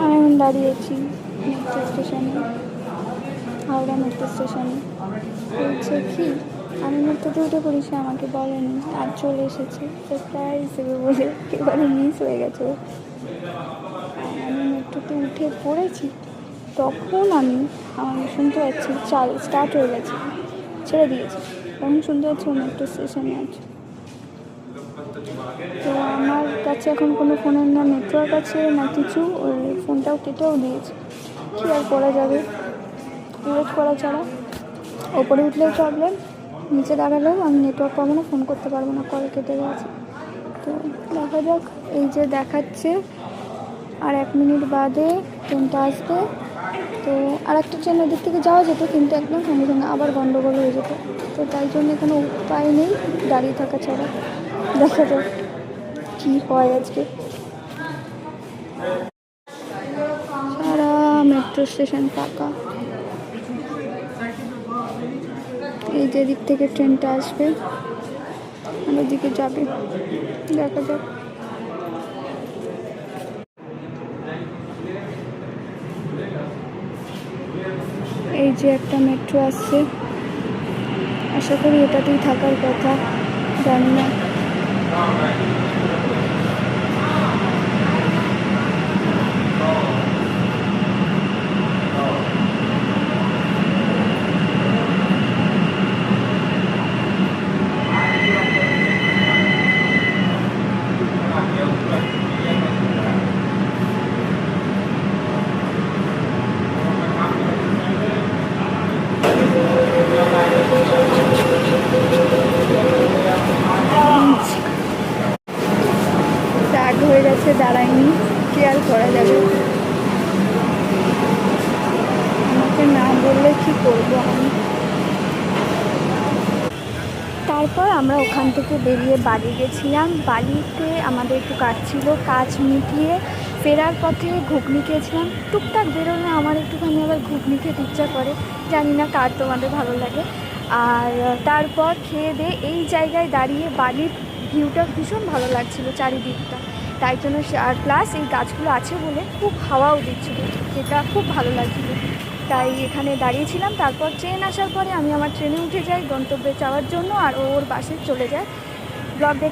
আমি এখন দাঁড়িয়েছি মেট্রো স্টেশনে, হাওড়া মেট্রো স্টেশনে। বলছে কি আমি মেট্রোতে উঠে পড়ি, সে আমাকে বলেনি আর চলে এসেছে সারপ্রাইজ দেবে বলে, এবারে মিস হয়ে গেছে। আমি মেট্রোতে উঠে পড়েছি, তখন আমি শুনতে পাচ্ছি স্টার্ট হয়ে গেছে, ছেড়ে দিয়েছে, তখন শুনতে পাচ্ছি ও মেট্রো স্টেশনে আছে। তো আমার কাছে এখন কোনো ফোনের না নেটওয়ার্ক আছে না কিছু, ওই ফোনটাও কেটেও দিয়েছে। কী আর করা যাবে, ওয়েট করা ছাড়া। ওপরে উঠলেও প্রবলেম, নিচে দাঁড়ালেও আমি নেটওয়ার্ক পাবো না, ফোন করতে পারবো না, কল কেটে গেছে। তো দেখা যাক, এই যে দেখাচ্ছে আর 1 মিনিট বাদে ট্রেনটা আসবে। তো আর একটা ট্রেন ওদিক থেকে যাওয়া যেত, কিন্তু একদম সঙ্গে সঙ্গে আবার গন্ডগোল হয়ে যেত। তো তাই জন্য কোনো উপায় নেই দাঁড়িয়ে থাকা ছাড়া। দেখা যাক কী হয় আজকে। সারা মেট্রো স্টেশন ফাঁকা। এই যে দিক থেকে ট্রেনটা আসবে আর ওদিকে যাবে, দেখা যাক। এই যে একটা মেট্রো আসছে, আশা করি এটাতেই থাকার কথা, জানি না। রাগ হয়ে গেছে, দাঁড়ায়নি, কি আর করা যাবে। আমাকে না বললে কি করবো আমি। তারপর আমরা ওখান থেকে বেরিয়ে বাড়ি গেছিলাম। বাড়িতে আমাদের একটু কাজ ছিল, কাজ মিটিয়ে ফেরার পথে ঘুগনি খেয়েছিলাম। টুকটাক বেরোলে আমার একটুখানি আবার ঘুগনি খেতে ইচ্ছা করে, জানি না কার তোমাদের ভালো লাগে। আর তারপর খেয়ে দিয়ে এই জায়গায় দাঁড়িয়ে বাড়ির ভিউটা ভীষণ ভালো লাগছিলো, চারিদিকটা। তাই জন্য আর প্লাস এই গাছগুলো আছে বলে খুব হাওয়াও দিচ্ছিলো, যেটা খুব ভালো লাগছিলো। তাই এখানে দাঁড়িয়েছিলাম। তারপর ট্রেন আসার পরে আমি আমার ট্রেনে উঠে যাই গন্তব্যে যাওয়ার জন্য, আর ওর বাসে চলে যায়। ব্লগ দেখে